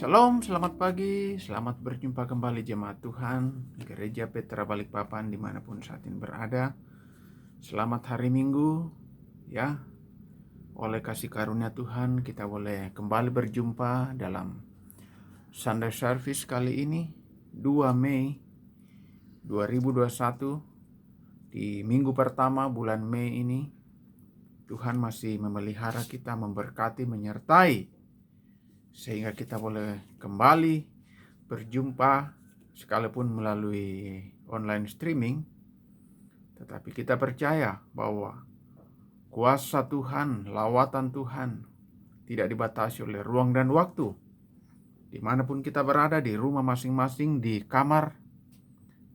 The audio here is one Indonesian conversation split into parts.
Shalom, selamat pagi, selamat berjumpa kembali jemaat Tuhan, Gereja Petra Balikpapan dimanapun saat ini berada. Selamat hari Minggu, ya. Oleh kasih karunia Tuhan kita boleh kembali berjumpa dalam Sunday Service kali ini, 2 Mei 2021, di minggu pertama bulan Mei ini. Tuhan masih memelihara kita, memberkati, menyertai, sehingga kita boleh kembali berjumpa sekalipun melalui online streaming, tetapi kita percaya bahwa kuasa Tuhan, lawatan Tuhan tidak dibatasi oleh ruang dan waktu. Dimanapun kita berada, di rumah masing-masing, di kamar,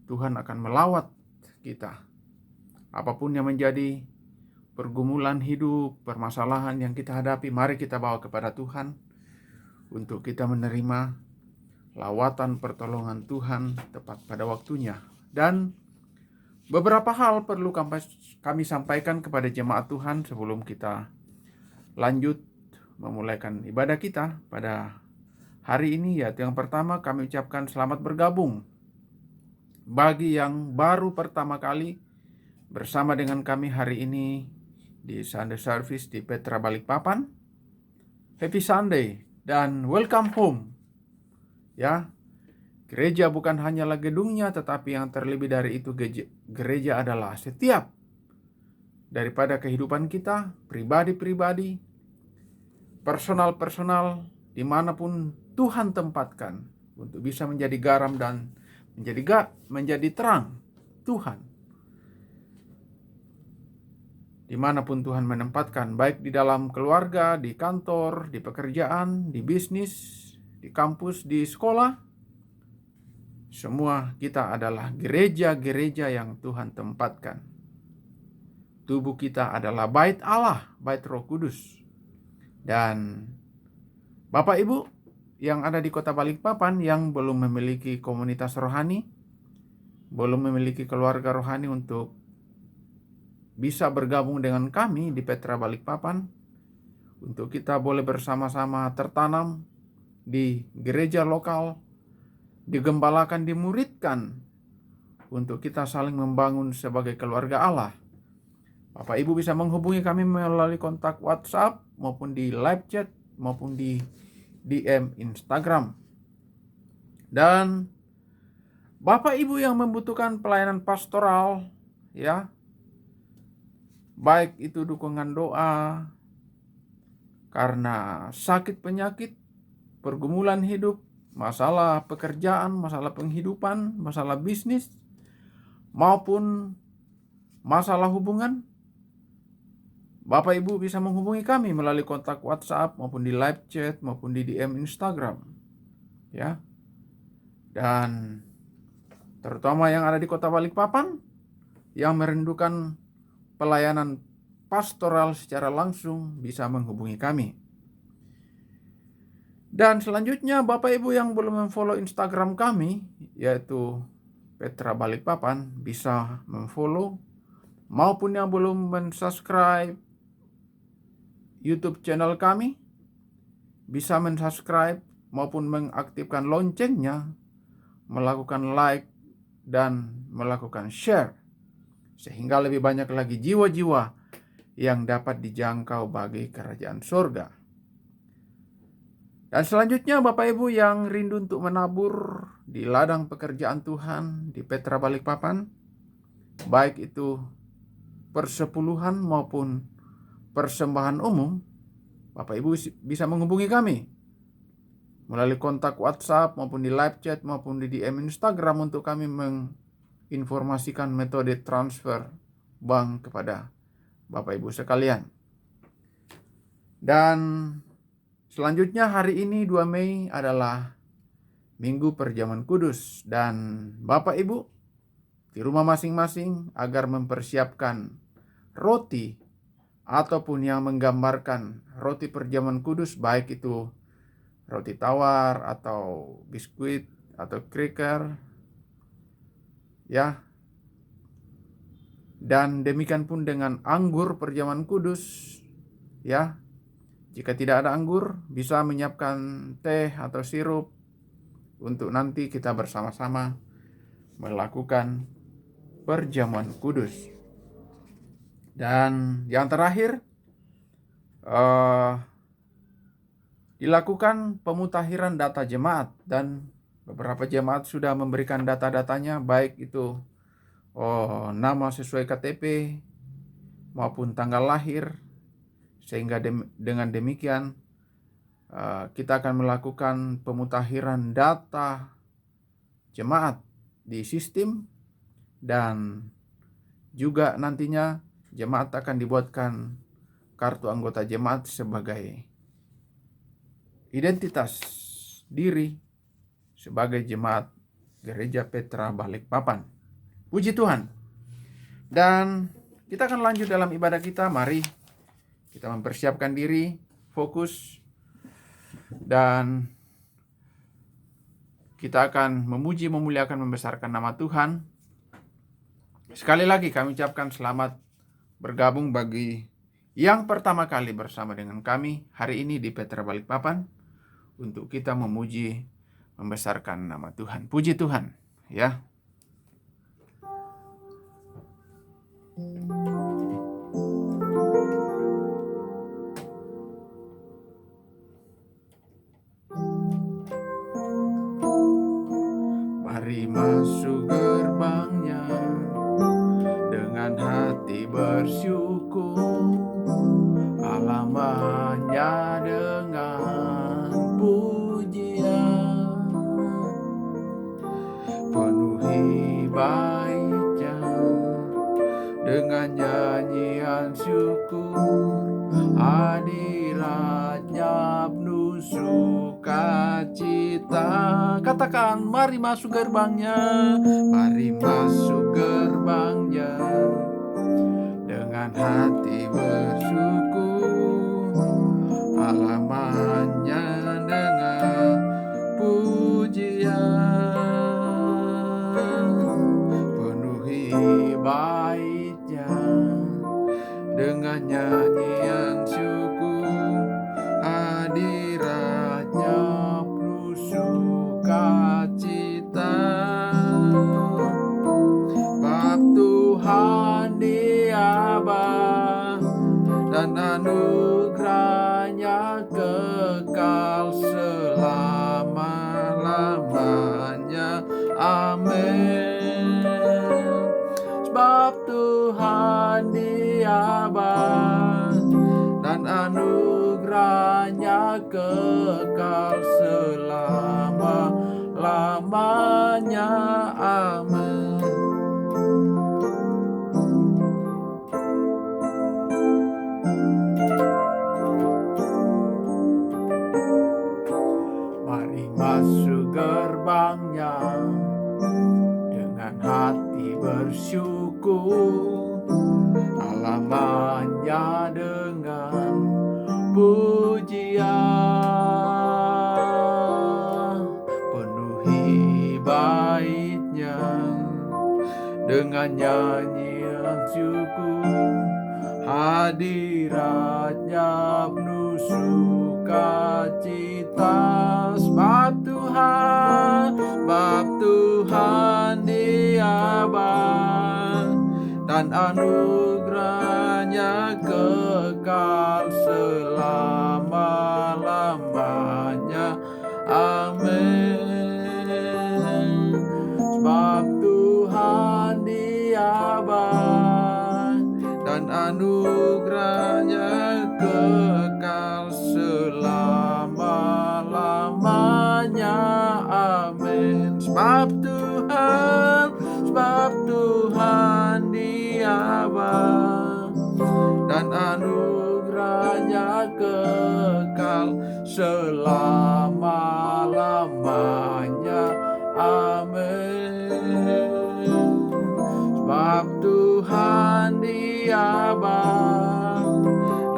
Tuhan akan melawat kita. Apapun yang menjadi pergumulan hidup, permasalahan yang kita hadapi, mari kita bawa kepada Tuhan untuk kita menerima lawatan pertolongan Tuhan tepat pada waktunya. Dan beberapa hal perlu kami sampaikan kepada jemaat Tuhan sebelum kita lanjut memulaikan ibadah kita pada hari ini. Yaitu yang pertama, kami ucapkan selamat bergabung bagi yang baru pertama kali bersama dengan kami hari ini di Sunday Service di Petra Balikpapan. Happy Sunday dan welcome home. Ya, gereja bukan hanyalah gedungnya, tetapi yang terlebih dari itu gereja adalah setiap daripada kehidupan kita, pribadi-pribadi, personal-personal, dimanapun Tuhan tempatkan untuk bisa menjadi garam dan menjadi terang Tuhan. Dimanapun Tuhan menempatkan, baik di dalam keluarga, di kantor, di pekerjaan, di bisnis, di kampus, di sekolah, semua kita adalah gereja-gereja yang Tuhan tempatkan. Tubuh kita adalah bait Allah, bait Roh Kudus. Dan Bapak Ibu yang ada di kota Balikpapan yang belum memiliki komunitas rohani, belum memiliki keluarga rohani untuk bisa bergabung dengan kami di Petra Balikpapan, untuk kita boleh bersama-sama tertanam di gereja lokal, digembalakan, dimuridkan, untuk kita saling membangun sebagai keluarga Allah. Bapak Ibu bisa menghubungi kami melalui kontak WhatsApp maupun di live chat maupun di DM Instagram. Dan Bapak Ibu yang membutuhkan pelayanan pastoral, ya, baik itu dukungan doa karena sakit penyakit, pergumulan hidup, masalah pekerjaan, masalah penghidupan, masalah bisnis, maupun masalah hubungan, Bapak Ibu bisa menghubungi kami melalui kontak WhatsApp maupun di live chat maupun di DM Instagram. Ya. Dan terutama yang ada di kota Balikpapan yang merindukan pelayanan pastoral secara langsung bisa menghubungi kami. Dan selanjutnya Bapak Ibu yang belum memfollow Instagram kami, yaitu Petra Balikpapan, bisa memfollow, maupun yang belum mensubscribe YouTube channel kami, bisa mensubscribe maupun mengaktifkan loncengnya, melakukan like dan melakukan share, sehingga lebih banyak lagi jiwa-jiwa yang dapat dijangkau bagi kerajaan surga. Dan selanjutnya Bapak Ibu yang rindu untuk menabur di ladang pekerjaan Tuhan di Petra Balikpapan, baik itu persepuluhan maupun persembahan umum, Bapak Ibu bisa menghubungi kami melalui kontak WhatsApp maupun di live chat maupun di DM Instagram untuk kami menginformasikan metode transfer bank kepada Bapak Ibu sekalian. Dan selanjutnya hari ini 2 Mei adalah Minggu Perjamuan Kudus, dan Bapak Ibu di rumah masing-masing agar mempersiapkan roti ataupun yang menggambarkan roti perjamuan kudus, baik itu roti tawar atau biskuit atau cracker, ya. Dan demikian pun dengan anggur perjamuan kudus, ya. Jika tidak ada anggur, bisa menyiapkan teh atau sirup untuk nanti kita bersama-sama melakukan perjamuan kudus. Dan yang terakhir, dilakukan pemutahiran data jemaat, dan beberapa jemaat sudah memberikan data-datanya, baik itu nama sesuai KTP maupun tanggal lahir, sehingga dengan demikian kita akan melakukan pemutahiran data jemaat di sistem, dan juga nantinya jemaat akan dibuatkan kartu anggota jemaat sebagai identitas diri sebagai jemaat Gereja Petra Balikpapan. Puji Tuhan. Dan kita akan lanjut dalam ibadah kita. Mari kita mempersiapkan diri, fokus, dan kita akan memuji, memuliakan, membesarkan nama Tuhan. Sekali lagi kami ucapkan selamat bergabung bagi yang pertama kali bersama dengan kami hari ini di Petra Balikpapan untuk kita memuji, membesarkan nama Tuhan. Puji Tuhan, ya. Mari masuk gerbangnya dengan hati bersyukur, halamannya dengan pujian, penuhi baitnya dengan nyanyian syukur, hadiratnya penuh sukacita. Katakan, mari masuk gerbangnya, mari masuk gerbangnya dengan hati bersyukur, halamannya dengan pujian, penuhi baitnya dengan nyanyian syukur, hadiratnya penuh sukacita. Bab Tuhan Dia Bapa dan anugerahnya kekal selama-lamanya. Amin. Sebab Tuhan Dia Bapa dan anugerahnya kekal selama-lamanya. Amin. Mari masuk gerbangnya dengan hati bersyukur, halamannya dengan pujian, penuhi baitnya dengan nyanyian syukur, hadiratnya penuh sukacita. Sebab Tuhan Dia Bapa dan anugerahnya kekal selama-lamanya. Amin. Sebab Tuhan Dia Bapa dan anugerahnya kekal selama-lamanya. Amin. Sebab Tuhan Dia Bapa dan anugerahnya kekal selama-lamanya. Amin. Sebab Tuhan Dia Bapa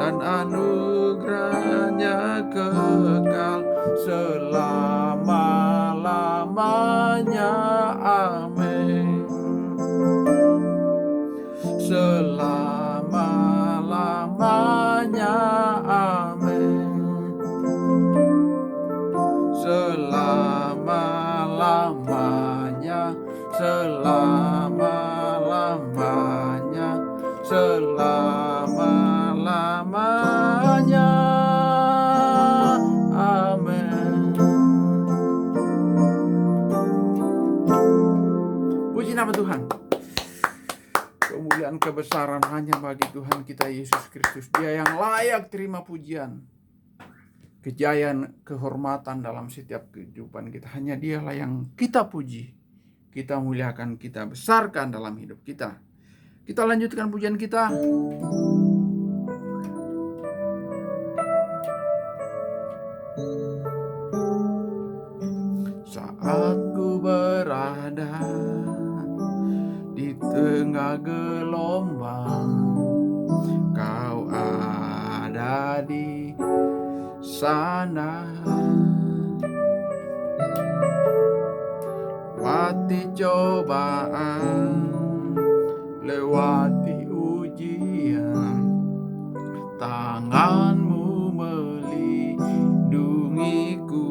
dan anugerahnya kekal selama-lamanya. Amin. Selama-lamanya. Amin. selama-lamanya. Amin. Puji nama Tuhan. Kemuliaan kebesaran hanya bagi Tuhan kita Yesus Kristus. Dia yang layak terima pujian, kejayaan, kehormatan dalam setiap kehidupan kita. Hanya Dialah yang kita puji, kita muliakan, kita besarkan dalam hidup kita. Kita lanjutkan pujian kita. Saat ku berada di tengah gelombang, Kau ada di sana. Lewati cobaan, lewati ujian, tangan-Mu melindungiku.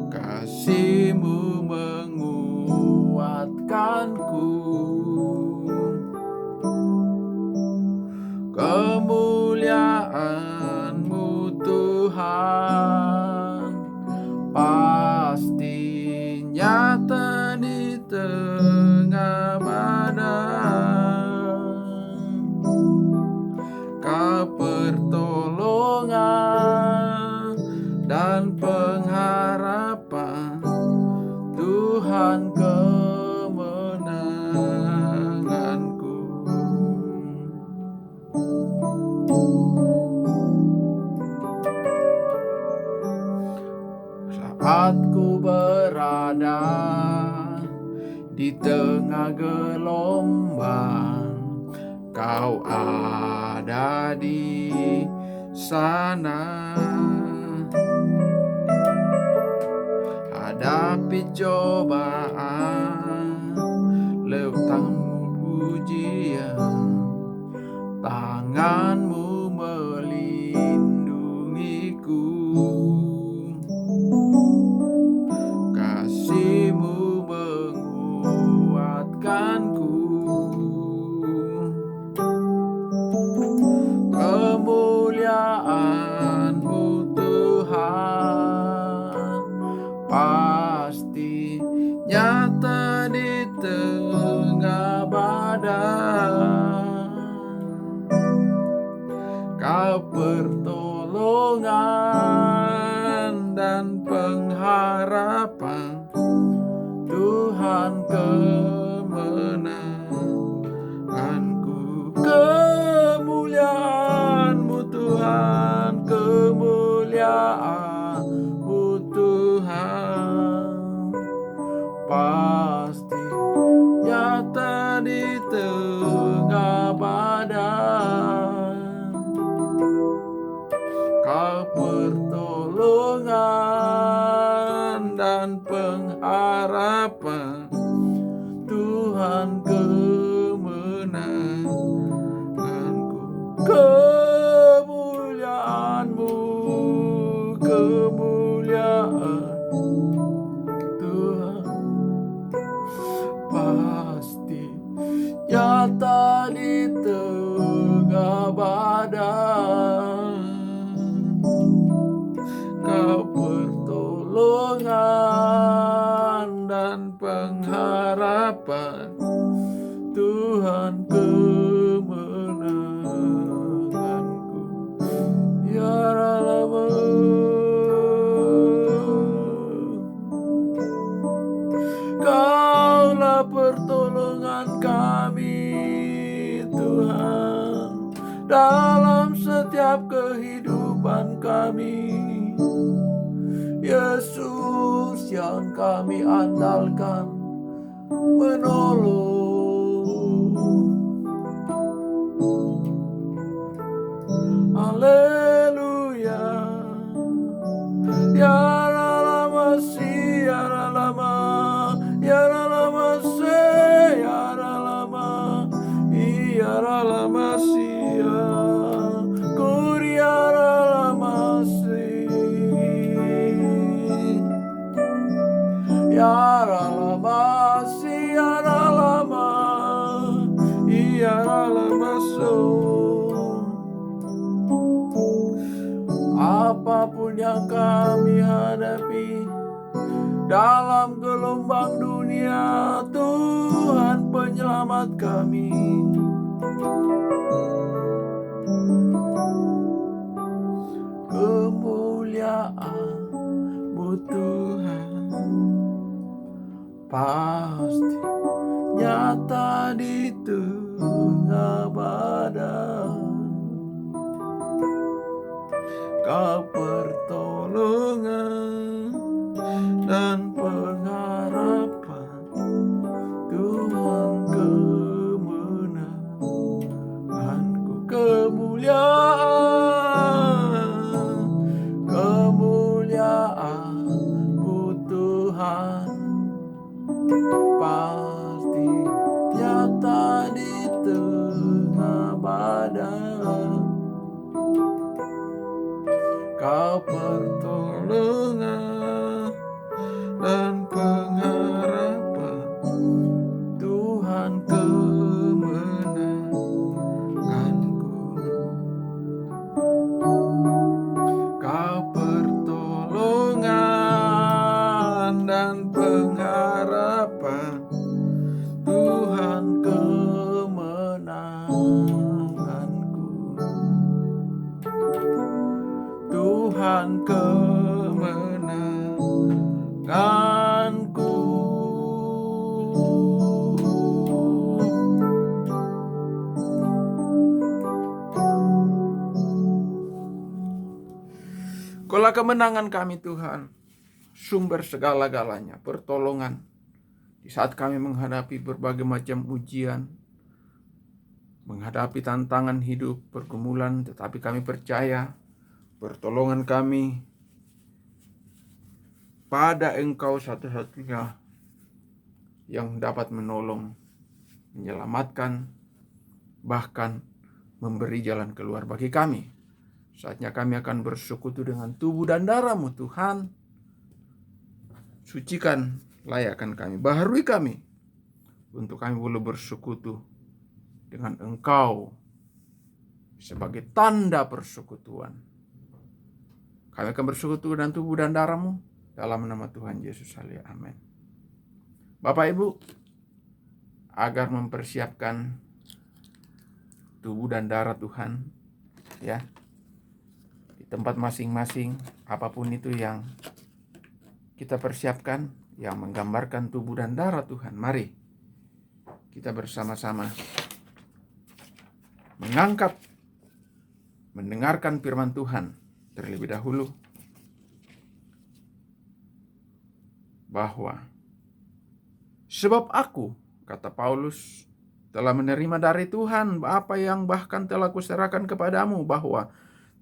Kasih-Mu menguatkanku. Kemuliaan-Mu Tuhan pasti nyata di tengah badai. Kau pertolongan dan pengharapan, Tuhan kemenanganku. Saat ku berada di tengah gelombang, Kau ada di sana. Hadapi cobaan, lewati ujian, tangan-Mu melindungiku. Kasih-Mu menguatkanku. Kemuliaan-Mu Tuhan pasti nyata di tengah badai. Kau pertolongan dan pengharapan, Tuhan kemenanganku. Kemuliaan-Mu Tuhan, kemuliaan-Mu Tuhan pasti nyata di tengah badai. Kau pertolongan dan pengharapan, Tuhan kemenanganku. Kemuliaan-Mu, kemuliaan Tuhan pasti nyata di tengah badai. Kau pertolongan dan pengharapan, Tuhan kemenanganku. Ya Rama, Kaulah pertolongan kami Tuhan dalam setiap kehidupan kami. Yesus yang kami andalkan menolong. Haleluya. Ya lama si, ya lama, ya lama se, ya lama, ya lama si, kuria lama si. Ya lama si, ya lama, biarlah masuk. Apapun yang kami hadapi dalam gelombang dunia, Tuhan penyelamat kami. Kemuliaan-Mu Tuhan pasti nyata di tengah badai. Kau pertolongan dan pengharapan, Tuhan kemenanganku. Kemuliaan-Mu Tuhan pasti nyata di tengah badai. Kau pertolongan dan pengharapan, Tuhan kemenanganku. Kau pertolongan dan pengharapan, Tuhan kemenanganku. Tuhan kemenanganku. Kaulah kemenangan kami Tuhan, sumber segala-galanya, pertolongan di saat kami menghadapi berbagai macam ujian, menghadapi tantangan hidup, pergumulan, tetapi kami percaya pertolongan kami pada Engkau satu-satunya yang dapat menolong, menyelamatkan, bahkan memberi jalan keluar bagi kami. Saatnya kami akan bersekutu dengan tubuh dan darah-Mu Tuhan. Sucikan, layakkan kami, baharui kami, untuk kami boleh bersekutu dengan Engkau sebagai tanda persekutuan. Kami akan bersekutu dengan tubuh dan darah-Mu dalam nama Tuhan Yesus. Amin. Bapak Ibu, agar mempersiapkan tubuh dan darah Tuhan, ya, di tempat masing-masing, apapun itu yang kita persiapkan, yang menggambarkan tubuh dan darah Tuhan, mari kita bersama-sama mendengarkan firman Tuhan terlebih dahulu, bahwa sebab aku, kata Paulus, telah menerima dari Tuhan apa yang bahkan telah kuserahkan kepadamu, bahwa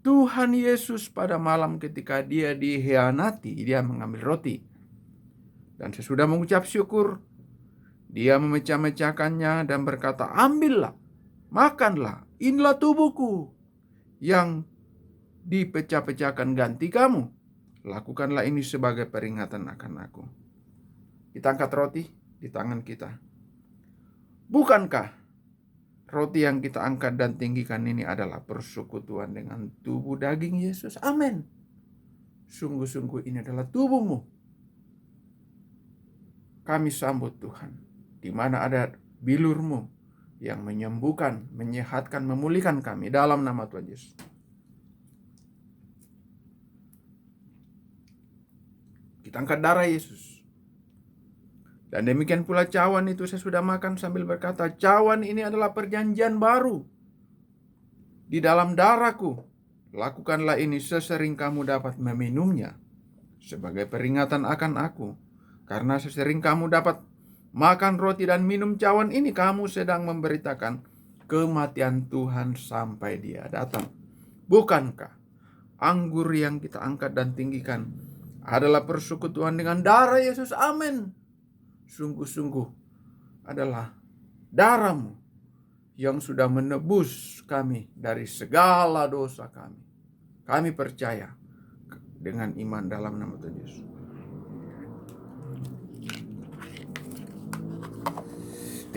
Tuhan Yesus pada malam ketika dia dikhianati, dia mengambil roti, dan sesudah mengucap syukur, dia memecah-mecahkannya dan berkata, ambillah, makanlah, inilah tubuhku yang dipecah-pecahkan ganti kamu. Lakukanlah ini sebagai peringatan akan aku. Kita angkat roti di tangan kita. Bukankah roti yang kita angkat dan tinggikan ini adalah persekutuan dengan tubuh daging Yesus? Amin. Sungguh-sungguh ini adalah tubuh-Mu. Kami sambut Tuhan, di mana ada bilur-Mu yang menyembuhkan, menyehatkan, memulihkan kami dalam nama Tuhan Yesus. Kita angkat darah Yesus. Dan demikian pula cawan itu saya sudah makan sambil berkata, cawan ini adalah perjanjian baru di dalam darahku. Lakukanlah ini sesering kamu dapat meminumnya sebagai peringatan akan aku. Karena sesering kamu dapat makan roti dan minum cawan ini, kamu sedang memberitakan kematian Tuhan sampai Dia datang. Bukankah anggur yang kita angkat dan tinggikan adalah persekutuan dengan darah Yesus? Amin. Sungguh-sungguh adalah darah-Mu yang sudah menebus kami dari segala dosa kami. Kami percaya dengan iman dalam nama Tuhan Yesus.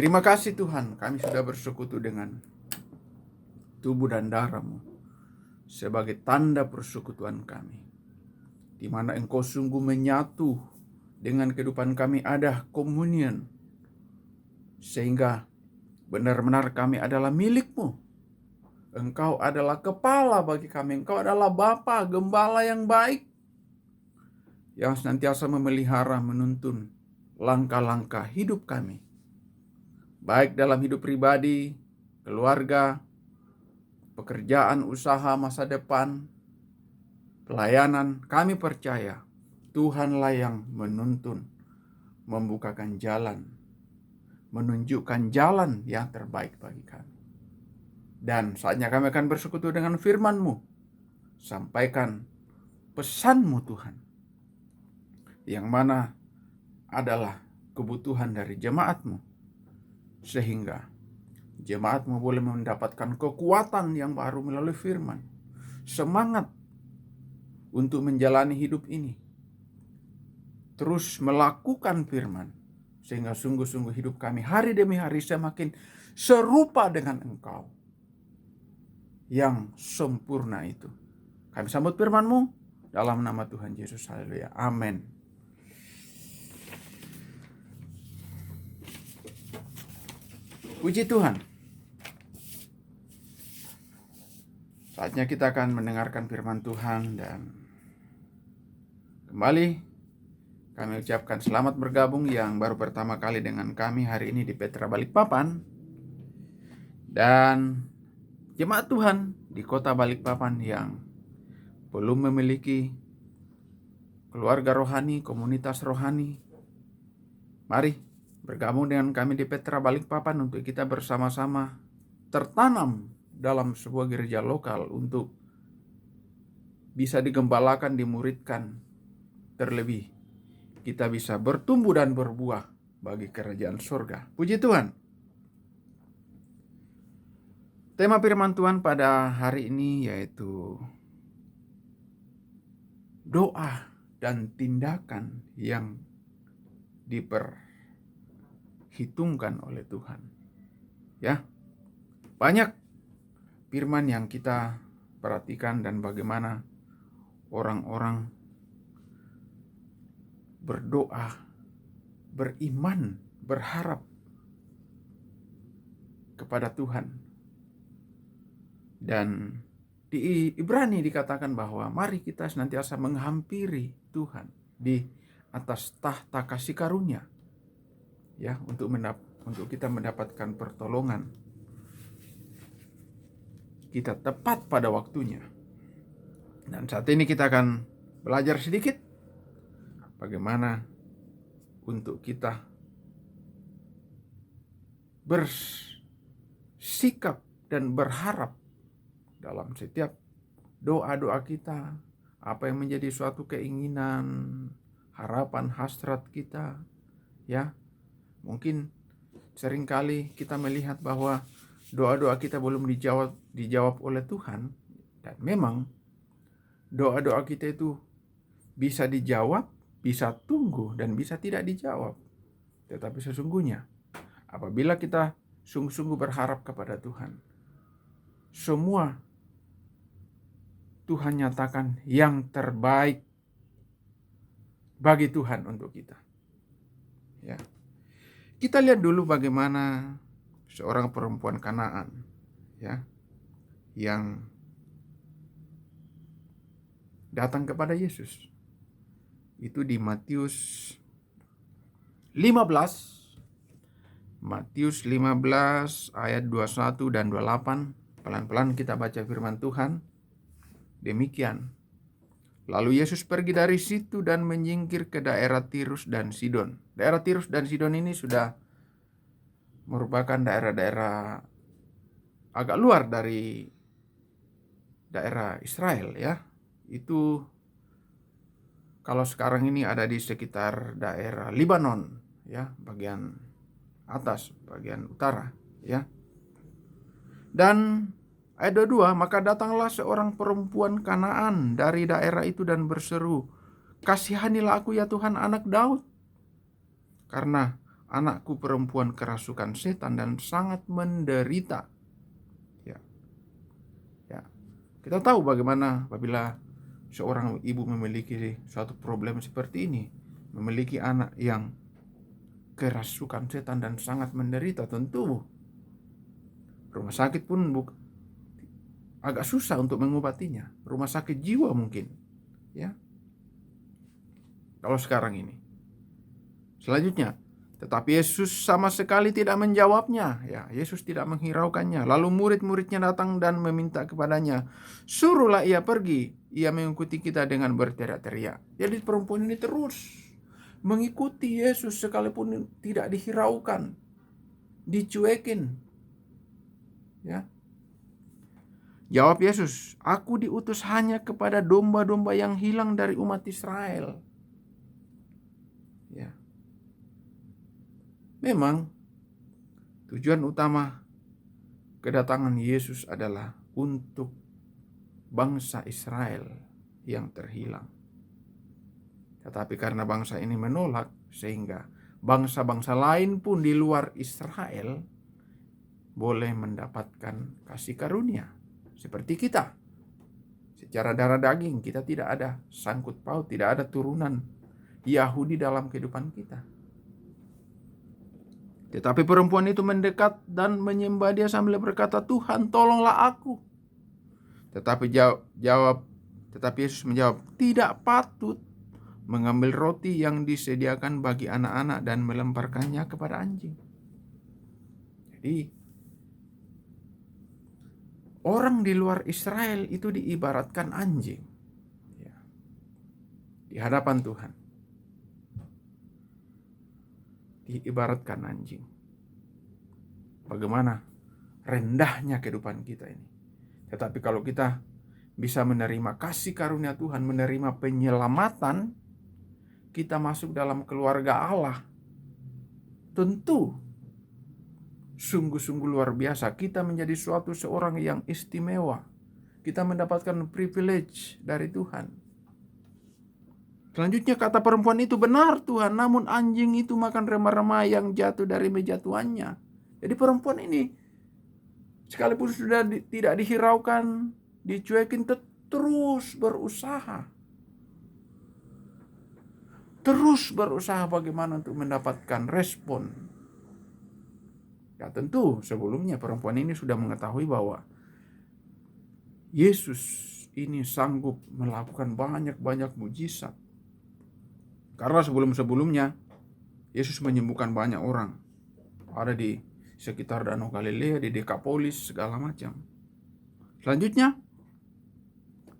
Terima kasih Tuhan, kami sudah bersekutu dengan tubuh dan darah-Mu sebagai tanda persekutuan kami, di mana Engkau sungguh menyatu dengan kehidupan kami, ada komunion, sehingga benar-benar kami adalah milik-Mu. Engkau adalah kepala bagi kami. Engkau adalah Bapa, Gembala yang baik, yang senantiasa memelihara, menuntun langkah-langkah hidup kami, baik dalam hidup pribadi, keluarga, pekerjaan, usaha, masa depan, pelayanan. Kami percaya Tuhanlah yang menuntun, membukakan jalan, menunjukkan jalan yang terbaik bagi kami. Dan saatnya kami akan bersekutu dengan firman-Mu. Sampaikan pesan-Mu Tuhan, yang mana adalah kebutuhan dari jemaat-Mu, sehingga jemaat-Mu boleh mendapatkan kekuatan yang baru melalui firman, semangat untuk menjalani hidup ini, terus melakukan firman, sehingga sungguh-sungguh hidup kami hari demi hari semakin serupa dengan Engkau yang sempurna itu. Kami sambut firman-Mu dalam nama Tuhan Yesus. Haleluya. Amin. Puji Tuhan. Saatnya kita akan mendengarkan firman Tuhan, dan kembali kami ucapkan selamat bergabung yang baru pertama kali dengan kami hari ini di Petra Balikpapan, dan jemaat Tuhan di kota Balikpapan yang belum memiliki keluarga rohani, komunitas rohani. Mari bergabung dengan kami di Petra Balikpapan untuk kita bersama-sama tertanam dalam sebuah gereja lokal untuk bisa digembalakan, dimuridkan, terlebih kita bisa bertumbuh dan berbuah bagi kerajaan surga. Puji Tuhan. Tema firman Tuhan pada hari ini yaitu doa dan tindakan yang diperhitungkan oleh Tuhan. Ya, banyak firman yang kita perhatikan dan bagaimana orang-orang berdoa, beriman, berharap kepada Tuhan. Dan di Ibrani dikatakan bahwa mari kita senantiasa menghampiri Tuhan di atas tahta kasih karunia, ya, untuk kita mendapatkan pertolongan. Kita tepat pada waktunya. Dan saat ini kita akan belajar sedikit bagaimana untuk kita bersikap dan berharap dalam setiap doa-doa kita, apa yang menjadi suatu keinginan, harapan, hasrat kita, ya. Mungkin seringkali kita melihat bahwa doa-doa kita belum dijawab oleh Tuhan, dan memang doa-doa kita itu bisa dijawab, bisa tunggu, dan bisa tidak dijawab. Tetapi sesungguhnya apabila kita sungguh-sungguh berharap kepada Tuhan, semua Tuhan nyatakan yang terbaik bagi Tuhan untuk kita. Ya. Kita lihat dulu bagaimana seorang perempuan Kanaan, ya, yang datang kepada Yesus. Itu di Matius 15. Matius 15 ayat 21 dan 28. Pelan-pelan kita baca firman Tuhan. Demikian. Lalu Yesus pergi dari situ dan menyingkir ke daerah Tirus dan Sidon. Daerah Tirus dan Sidon ini sudah merupakan daerah-daerah agak luar dari daerah Israel, ya. Itu kalau sekarang ini ada di sekitar daerah Lebanon, ya, bagian atas, bagian utara, ya. Dan ayat 22, maka datanglah seorang perempuan Kanaan dari daerah itu dan berseru, "Kasihanilah aku ya Tuhan, anak Daud. Karena anakku perempuan kerasukan setan dan sangat menderita. Ya, ya. Kita tahu bagaimana apabila seorang ibu memiliki suatu problem seperti ini, memiliki anak yang kerasukan setan dan sangat menderita, tentu rumah sakit pun agak susah untuk mengobatinya. Rumah sakit jiwa mungkin, ya. Kalau sekarang ini. Selanjutnya, tetapi Yesus sama sekali tidak menjawabnya. Ya, Yesus tidak menghiraukannya. Lalu murid-muridnya datang dan meminta kepadanya, suruhlah ia pergi. Ia mengikuti kita dengan berteriak-teriak. Jadi perempuan ini terus mengikuti Yesus sekalipun tidak dihiraukan, dicuekin. Ya. Jawab Yesus, aku diutus hanya kepada domba-domba yang hilang dari umat Israel. Ya. Memang tujuan utama kedatangan Yesus adalah untuk bangsa Israel yang terhilang. Tetapi karena bangsa ini menolak, sehingga bangsa-bangsa lain pun di luar Israel boleh mendapatkan kasih karunia. Seperti kita. Secara darah daging kita tidak ada sangkut paut, tidak ada turunan Yahudi dalam kehidupan kita. Tetapi perempuan itu mendekat dan menyembah dia sambil berkata, Tuhan tolonglah aku. Tetapi Yesus menjawab, tidak patut mengambil roti yang disediakan bagi anak-anak dan melemparkannya kepada anjing. Jadi orang di luar Israel itu diibaratkan anjing, ya, di hadapan Tuhan. Diibaratkan anjing. Bagaimana rendahnya kehidupan kita ini. Tetapi kalau kita bisa menerima kasih karunia Tuhan, menerima penyelamatan, kita masuk dalam keluarga Allah, tentu sungguh-sungguh luar biasa. Kita menjadi seorang yang istimewa. Kita mendapatkan privilege dari Tuhan. Selanjutnya kata perempuan itu, benar Tuhan, namun anjing itu makan remah-remah yang jatuh dari meja tuannya. Jadi perempuan ini sekalipun sudah tidak dihiraukan, dicuekin, terus berusaha. Terus berusaha bagaimana untuk mendapatkan respon. Ya tentu sebelumnya perempuan ini sudah mengetahui bahwa Yesus ini sanggup melakukan banyak-banyak mujizat. Karena sebelum-sebelumnya Yesus menyembuhkan banyak orang. Ada di sekitar Danau Galilea, di Dekapolis, segala macam. Selanjutnya,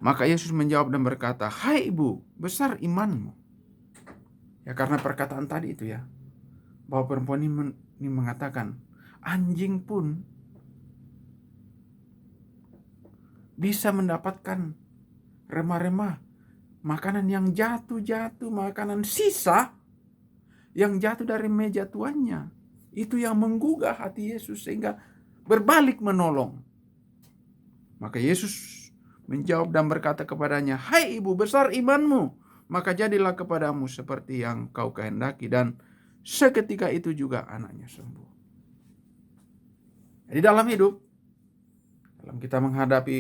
maka Yesus menjawab dan berkata, hai ibu, besar imanmu. Ya karena perkataan tadi itu ya, bahwa perempuan ini mengatakan, anjing pun bisa mendapatkan remah-remah, makanan yang jatuh-jatuh, makanan sisa yang jatuh dari meja tuannya. Itu yang menggugah hati Yesus sehingga berbalik menolong. Maka Yesus menjawab dan berkata kepadanya, hai ibu, besar imanmu, maka jadilah kepadamu seperti yang kau kehendaki. Dan seketika itu juga anaknya sembuh. Jadi dalam hidup, dalam kita menghadapi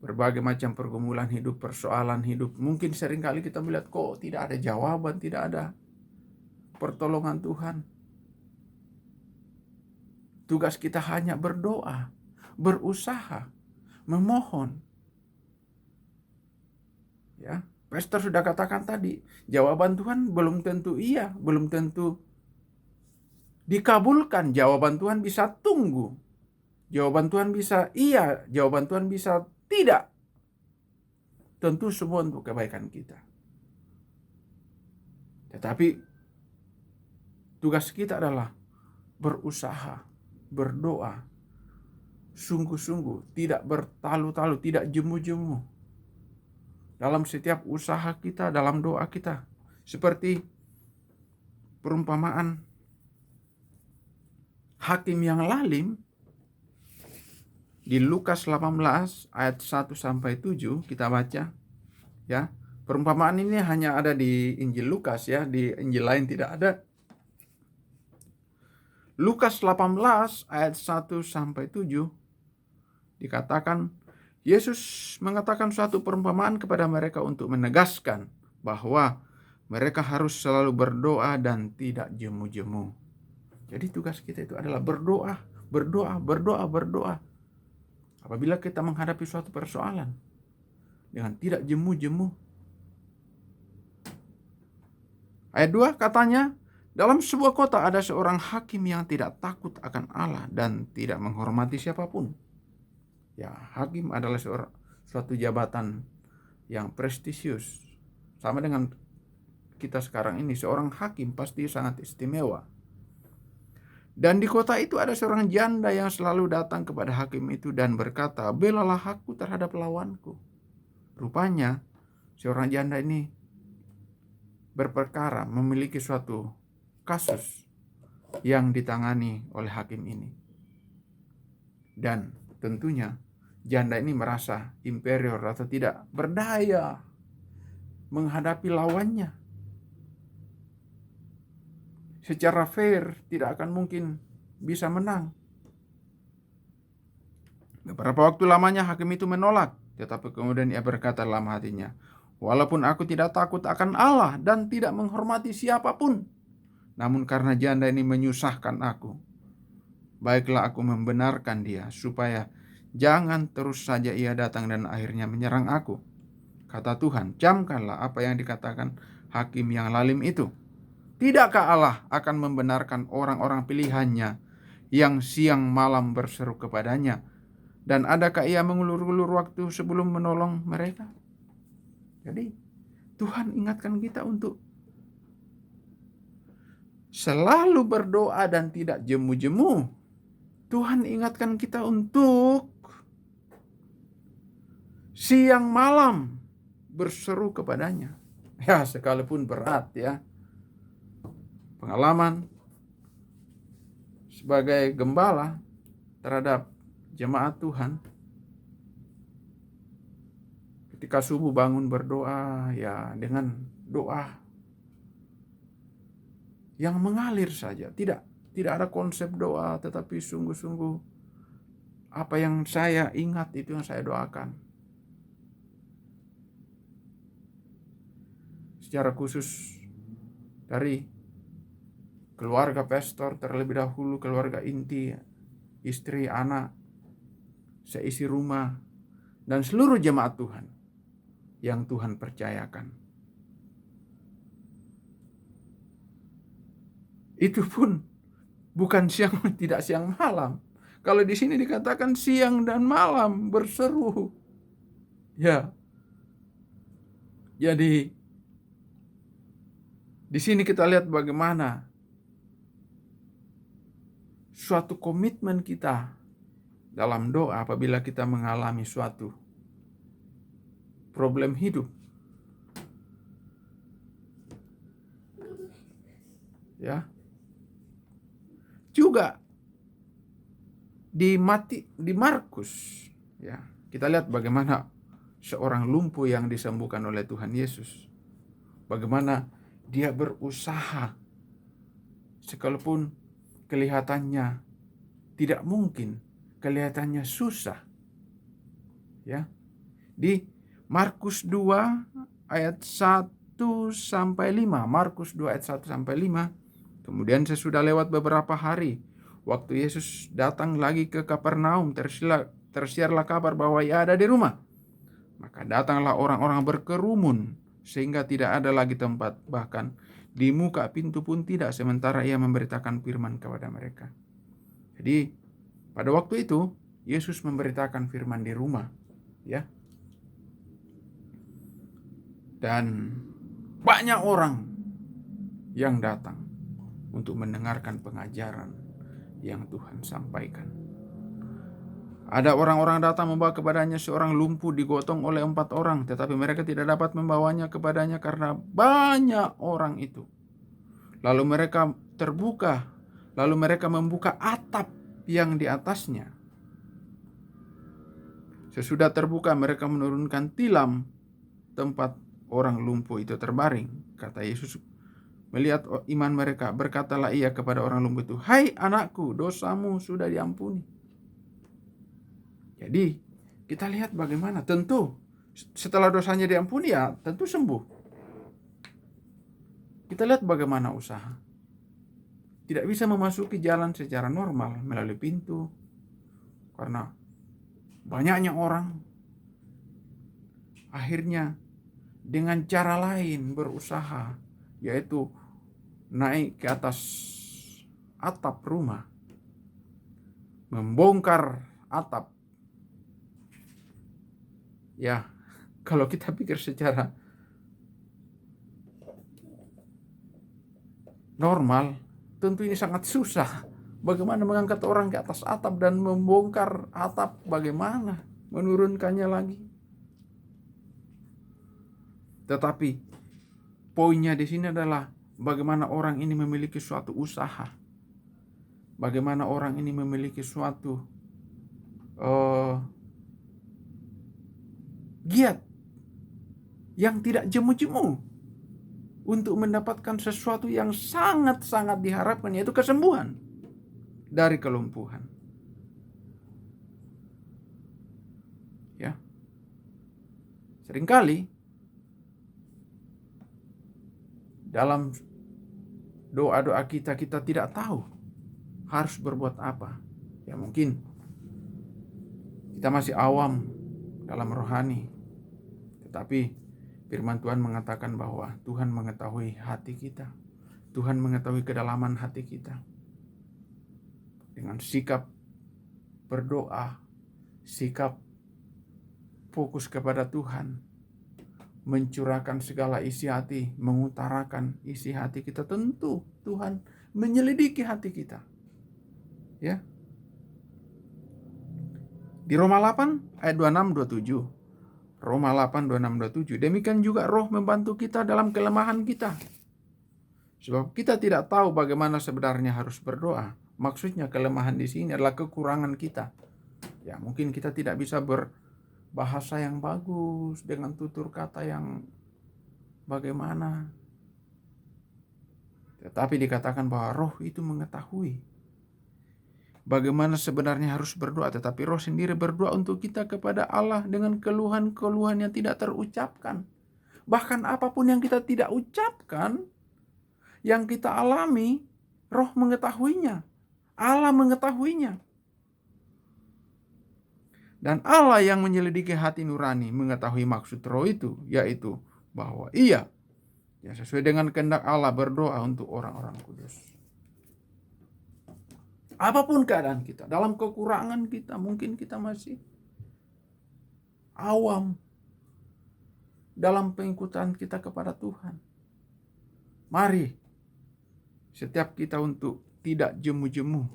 berbagai macam pergumulan hidup, persoalan hidup, mungkin seringkali kita melihat kok tidak ada jawaban, tidak ada pertolongan Tuhan. Tugas kita hanya berdoa, berusaha, memohon. Ya, Pastor sudah katakan tadi, jawaban Tuhan belum tentu iya, belum tentu dikabulkan. Jawaban Tuhan bisa tunggu. Jawaban Tuhan bisa iya, jawaban Tuhan bisa tidak. Tentu semua untuk kebaikan kita. Tetapi tugas kita adalah berusaha, berdoa, sungguh-sungguh, tidak bertalu-talu, tidak jemu-jemu. Dalam setiap usaha kita, dalam doa kita. Seperti perumpamaan hakim yang lalim di Lukas 18 ayat 1 sampai 7 kita baca ya. Perumpamaan ini hanya ada di Injil Lukas ya, di Injil lain tidak ada. Lukas 18 ayat 1 sampai 7 dikatakan Yesus mengatakan suatu perumpamaan kepada mereka untuk menegaskan bahwa mereka harus selalu berdoa dan tidak jemu-jemu. Jadi tugas kita itu adalah berdoa, berdoa, berdoa, berdoa. Apabila kita menghadapi suatu persoalan dengan tidak jemu-jemu. Ayat 2 katanya, dalam sebuah kota ada seorang hakim yang tidak takut akan Allah dan tidak menghormati siapapun. Ya, hakim adalah suatu jabatan yang prestisius. Sama dengan kita sekarang ini, seorang hakim pasti sangat istimewa. Dan di kota itu ada seorang janda yang selalu datang kepada hakim itu dan berkata, belalah aku terhadap lawanku. Rupanya seorang janda ini berperkara, memiliki suatu kasus yang ditangani oleh hakim ini. Dan tentunya janda ini merasa inferior atau tidak berdaya menghadapi lawannya. Secara fair tidak akan mungkin bisa menang. Beberapa waktu lamanya hakim itu menolak, tetapi kemudian ia berkata dalam hatinya, walaupun aku tidak takut akan Allah dan tidak menghormati siapapun, namun karena janda ini menyusahkan aku, baiklah aku membenarkan dia, supaya jangan terus saja ia datang dan akhirnya menyerang aku. Kata Tuhan, camkanlah apa yang dikatakan hakim yang lalim itu. Tidakkah Allah akan membenarkan orang-orang pilihannya yang siang malam berseru kepadanya? Dan adakah ia mengulur-ulur waktu sebelum menolong mereka? Jadi Tuhan ingatkan kita untuk selalu berdoa dan tidak jemu-jemu. Tuhan ingatkan kita untuk siang malam berseru kepadanya. Ya, sekalipun berat ya. Pengalaman sebagai gembala terhadap jemaat Tuhan, ketika subuh bangun berdoa, ya dengan doa yang mengalir saja, tidak ada konsep doa, tetapi sungguh-sungguh apa yang saya ingat itu yang saya doakan. Secara khusus dari keluarga pastor terlebih dahulu, keluarga inti, istri, anak, seisi rumah, dan seluruh jemaat Tuhan yang Tuhan percayakan. Itu pun bukan tidak siang malam. Kalau di sini dikatakan siang dan malam berseru. Ya. Jadi di sini kita lihat bagaimana suatu komitmen kita dalam doa apabila kita mengalami suatu problem hidup. Ya. Juga di Markus, ya, kita lihat bagaimana seorang lumpuh yang disembuhkan oleh Tuhan Yesus. Bagaimana dia berusaha sekalipun kelihatannya tidak mungkin, kelihatannya susah. Ya. Di Markus 2 ayat 1 sampai 5. Markus 2 ayat 1 sampai 5. Kemudian sesudah lewat beberapa hari, waktu Yesus datang lagi ke Kapernaum, tersiarlah kabar bahwa ia ada di rumah. Maka datanglah orang-orang berkerumun sehingga tidak ada lagi tempat, bahkan di muka pintu pun tidak, sementara ia memberitakan firman kepada mereka. Jadi pada waktu itu Yesus memberitakan firman di rumah, ya. Dan banyak orang yang datang untuk mendengarkan pengajaran yang Tuhan sampaikan. Ada orang-orang datang membawa kepadanya seorang lumpuh digotong oleh 4 orang, tetapi mereka tidak dapat membawanya kepadanya karena banyak orang itu. Lalu mereka membuka atap yang di atasnya. Sesudah terbuka, mereka menurunkan tilam tempat orang lumpuh itu terbaring. Kata Yesus, melihat iman mereka, berkatalah ia kepada orang lumpuh itu, "Hai anakku, dosamu sudah diampuni." Jadi kita lihat bagaimana, tentu setelah dosanya diampuni ya tentu sembuh. Kita lihat bagaimana usaha. Tidak bisa memasuki jalan secara normal melalui pintu karena banyaknya orang. Akhirnya dengan cara lain berusaha, yaitu naik ke atas atap rumah, membongkar atap. Ya, kalau kita pikir secara normal, tentu ini sangat susah. Bagaimana mengangkat orang ke atas atap dan membongkar atap? Bagaimana menurunkannya lagi? Tetapi poinnya di sini adalah bagaimana orang ini memiliki suatu usaha. Bagaimana orang ini memiliki suatu giat yang tidak jemu-jemu untuk mendapatkan sesuatu yang sangat-sangat diharapkan, yaitu kesembuhan dari kelumpuhan. Ya. Seringkali dalam doa-doa kita tidak tahu harus berbuat apa. Ya mungkin kita masih awam dalam rohani. Tetapi firman Tuhan mengatakan bahwa Tuhan mengetahui hati kita. Tuhan mengetahui kedalaman hati kita. Dengan sikap berdoa, sikap fokus kepada Tuhan, mencurahkan segala isi hati, mengutarakan isi hati kita, tentu Tuhan menyelidiki hati kita. Ya. Di Roma 8 ayat 26-27. Roma 8, 26-27. Demikian juga Roh membantu kita dalam kelemahan kita. Sebab kita tidak tahu bagaimana sebenarnya harus berdoa. Maksudnya kelemahan di sini adalah kekurangan kita. Ya, mungkin kita tidak bisa berbahasa yang bagus dengan tutur kata yang bagaimana. Tetapi dikatakan bahwa Roh itu mengetahui bagaimana sebenarnya harus berdoa, tetapi Roh sendiri berdoa untuk kita kepada Allah dengan keluhan-keluhan yang tidak terucapkan. Bahkan apapun yang kita tidak ucapkan, yang kita alami, Roh mengetahuinya. Allah mengetahuinya. Dan Allah yang menyelidiki hati nurani mengetahui maksud Roh itu, yaitu bahwa ia ya sesuai dengan kehendak Allah berdoa untuk orang-orang kudus. Apapun keadaan kita, dalam kekurangan kita, mungkin kita masih awam dalam pengikutan kita kepada Tuhan. Mari setiap kita untuk tidak jemu-jemu,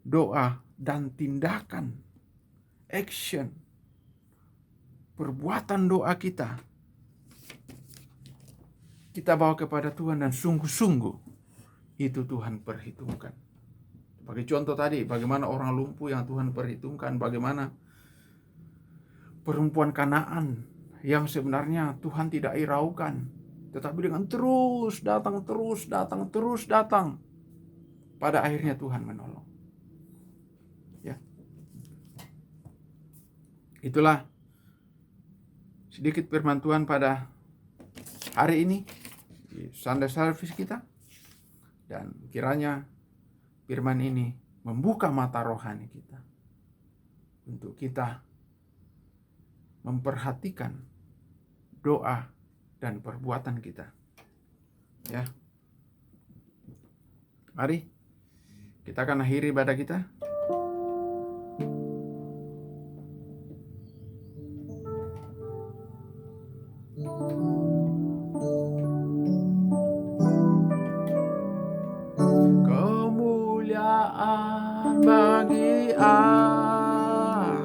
doa dan tindakan, action, perbuatan doa kita bawa kepada Tuhan dan sungguh-sungguh itu Tuhan perhitungkan. Bagi contoh tadi, bagaimana orang lumpuh yang Tuhan perhitungkan, bagaimana perempuan Kanaan yang sebenarnya Tuhan tidak hiraukan, tetapi dengan terus datang, pada akhirnya Tuhan menolong. Ya. Itulah sedikit firman Tuhan pada hari ini di Sunday Service kita, dan kiranya firman ini membuka mata rohani kita untuk kita memperhatikan doa dan perbuatan kita. Ya. Mari kita akan akhiri ibadah kita. Kemuliaan bagi Allah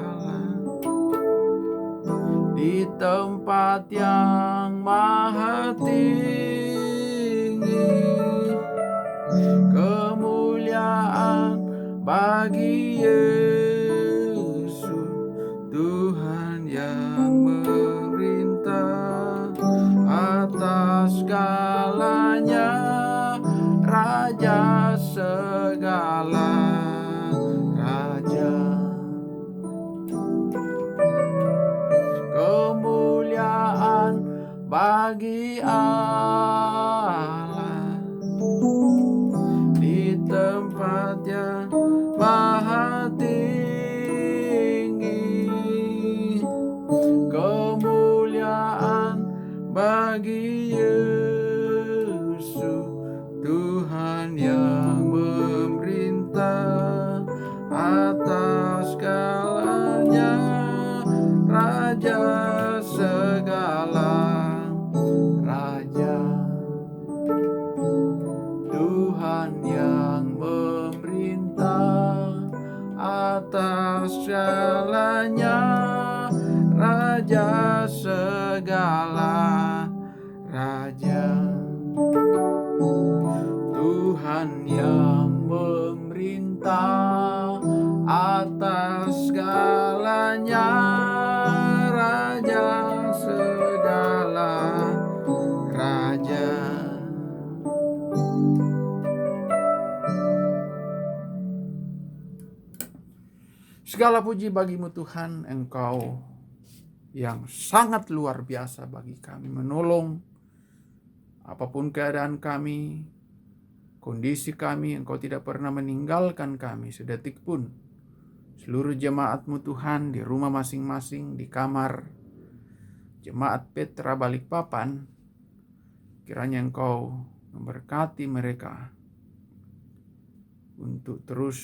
di tempat yang maha tinggi. Kemuliaan bagi Yesus, Tuhan yang merintah atas segalanya. bagi Allah di tempat yang maha tinggi. Kemuliaan bagi Yesus, Tuhan yang memerintah atas segalanya, Raja segala raja. Tuhan yang memerintah atas segalanya, Raja segala raja. Tuhan yang memerintah atas segalanya, Raja segala raja. Segala puji bagimu Tuhan, Engkau yang sangat luar biasa bagi kami, menolong apapun keadaan kami, kondisi kami. Engkau tidak pernah meninggalkan kami sedetik pun. Seluruh jemaat-Mu Tuhan di rumah masing-masing, di kamar Jemaat Petra Balikpapan, kiranya Engkau memberkati mereka untuk terus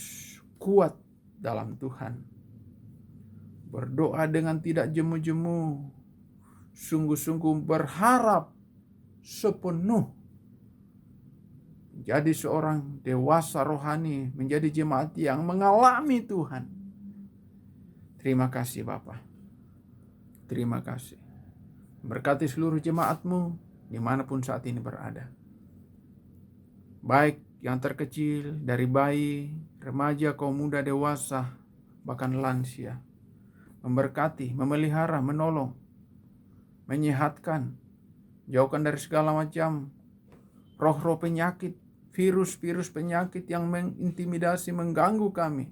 kuat dalam Tuhan, berdoa dengan tidak jemu-jemu, sungguh-sungguh berharap sepenuh menjadi seorang dewasa rohani, menjadi jemaat yang mengalami Tuhan. Terima kasih Bapa, terima kasih. Berkati seluruh jemaat-Mu dimanapun saat ini berada, baik yang terkecil dari bayi, remaja, kaum muda, dewasa, bahkan lansia. Memberkati, memelihara, menolong, menyehatkan, jauhkan dari segala macam roh-roh penyakit, virus-virus penyakit yang mengintimidasi, mengganggu kami.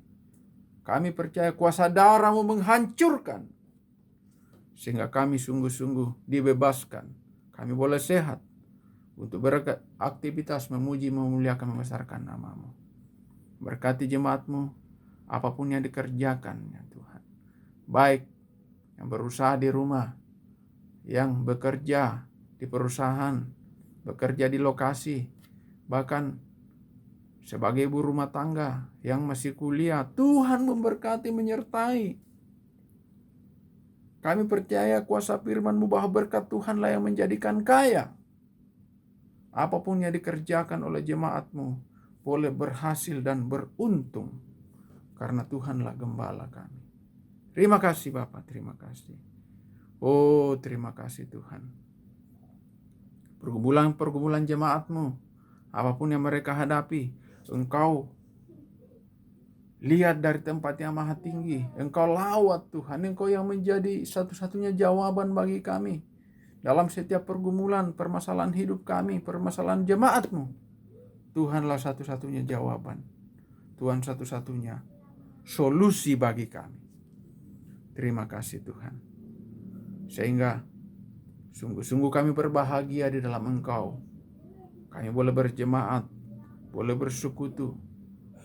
Kami percaya kuasa darah-Mu menghancurkan, sehingga kami sungguh-sungguh dibebaskan. Kami boleh sehat untuk beraktivitas, memuji, memuliakan, membesarkan nama-Mu. Berkati jemaat-Mu, apapun yang dikerjakan ya Tuhan, baik yang berusaha di rumah, yang bekerja di perusahaan, bekerja di lokasi, bahkan sebagai ibu rumah tangga yang masih kuliah. Tuhan memberkati, menyertai. Kami percaya kuasa firman-Mu bahwa berkat Tuhanlah yang menjadikan kaya. Apapun yang dikerjakan oleh jemaat-Mu boleh berhasil dan beruntung, karena Tuhanlah gembala kami. Terima kasih Bapak, terima kasih. Oh, terima kasih Tuhan. Pergumulan jemaat-Mu, apapun yang mereka hadapi, Engkau lihat dari tempat yang maha tinggi. Engkau lawat Tuhan, Engkau yang menjadi satu-satunya jawaban bagi kami dalam setiap pergumulan, permasalahan hidup kami, permasalahan jemaat-Mu. Tuhanlah satu-satunya jawaban, Tuhan satu-satunya solusi bagi kami. Terima kasih Tuhan, sehingga sungguh-sungguh kami berbahagia di dalam Engkau. Kami boleh berjemaat, boleh bersekutu,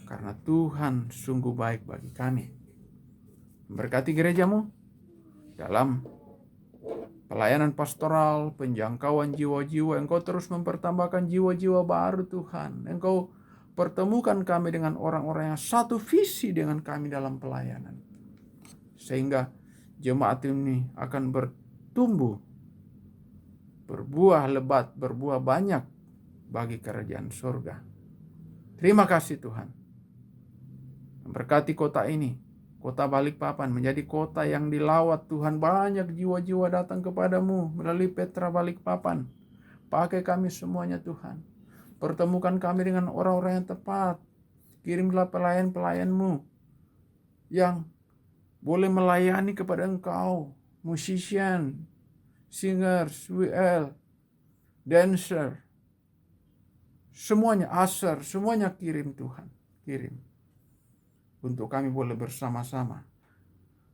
karena Tuhan sungguh baik bagi kami. Berkati gereja-Mu dalam pelayanan pastoral, penjangkauan jiwa-jiwa. Engkau terus mempertambahkan jiwa-jiwa baru Tuhan. Engkau pertemukan kami dengan orang-orang yang satu visi dengan kami dalam pelayanan, sehingga jemaat ini akan bertumbuh, berbuah lebat, berbuah banyak bagi kerajaan surga. Terima kasih Tuhan. Memberkati kota ini, kota Balikpapan, menjadi kota yang dilawat Tuhan. Banyak jiwa-jiwa datang kepadamu melalui Petra Balikpapan. Pakai kami semuanya Tuhan. Pertemukan kami dengan orang-orang yang tepat. Kirimlah pelayan-pelayan-Mu yang boleh melayani kepada Engkau. Musician, singers, WL, dancer, semuanya, usher, semuanya kirim Tuhan. Kirim. Untuk kami boleh bersama-sama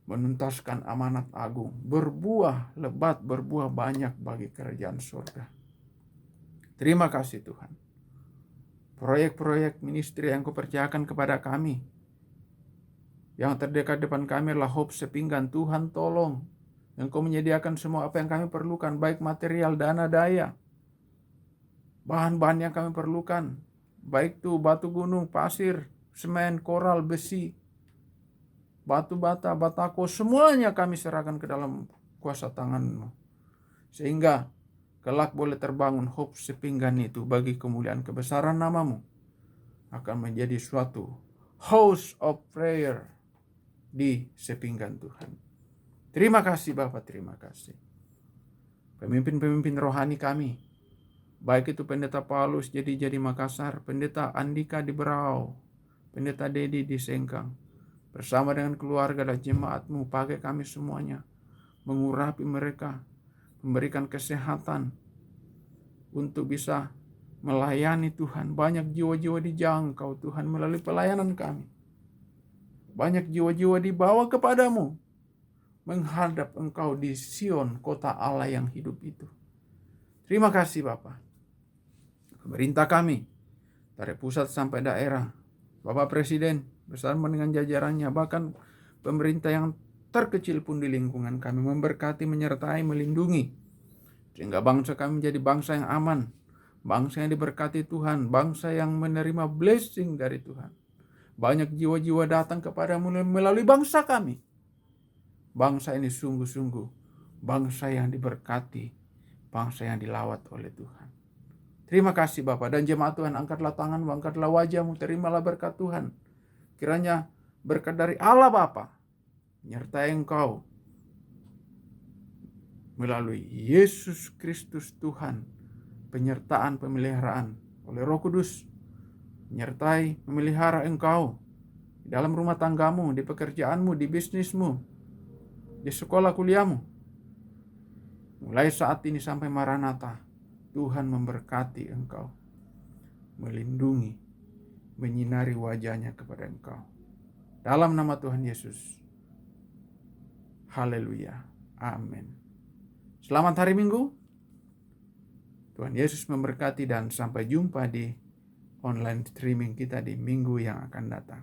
menuntaskan amanat agung, berbuah lebat, berbuah banyak bagi kerajaan surga. Terima kasih Tuhan. Proyek-proyek ministry yang Kau percayakan kepada kami, yang terdekat depan kami adalah Hope Sepinggan. Tuhan tolong, Engkau menyediakan semua apa yang kami perlukan, baik material, dana, daya, bahan-bahan yang kami perlukan, baik itu batu gunung, pasir, semen, koral, besi, batu bata, batako, semuanya kami serahkan ke dalam kuasa tangan-Mu. Sehingga kelak boleh terbangun Hope Sepinggan itu bagi kemuliaan kebesaran nama-Mu, akan menjadi suatu house of prayer di Sepinggan Tuhan. Terima kasih Bapak, terima kasih. Pemimpin-pemimpin rohani kami, baik itu Pendeta Paulus jadi Makassar, Pendeta Andika di Berau, Pendeta Dedi di Sengkang, bersama dengan keluarga dan jemaat-Mu, pakai kami semuanya, mengurapi mereka, memberikan kesehatan untuk bisa melayani Tuhan. Banyak jiwa-jiwa dijangkau Tuhan melalui pelayanan kami. Banyak jiwa-jiwa dibawa kepadamu, menghadap Engkau di Sion, kota Allah yang hidup itu. Terima kasih Bapa. Pemerintah kami, dari pusat sampai daerah, Bapak Presiden bersama dengan jajarannya, bahkan pemerintah yang terkecil pun di lingkungan kami, memberkati, menyertai, melindungi, sehingga bangsa kami menjadi bangsa yang aman, bangsa yang diberkati Tuhan, bangsa yang menerima blessing dari Tuhan. Banyak jiwa-jiwa datang kepadamu melalui bangsa kami. Bangsa ini sungguh-sungguh bangsa yang diberkati, bangsa yang dilawat oleh Tuhan. Terima kasih Bapak, dan jemaat Tuhan, angkatlah tanganmu, angkatlah wajahmu, terimalah berkat Tuhan. Kiranya berkat dari Allah Bapa menyertai engkau melalui Yesus Kristus Tuhan, penyertaan, pemeliharaan oleh Roh Kudus, menyertai, memelihara engkau di dalam rumah tanggamu, di pekerjaanmu, di bisnismu, di sekolah kuliahmu. Mulai saat ini sampai Maranatha, Tuhan memberkati engkau, melindungi, menyinari wajahnya kepada engkau. Dalam nama Tuhan Yesus. Haleluya. Amin. Selamat hari Minggu. Tuhan Yesus memberkati dan sampai jumpa di online streaming kita di minggu yang akan datang.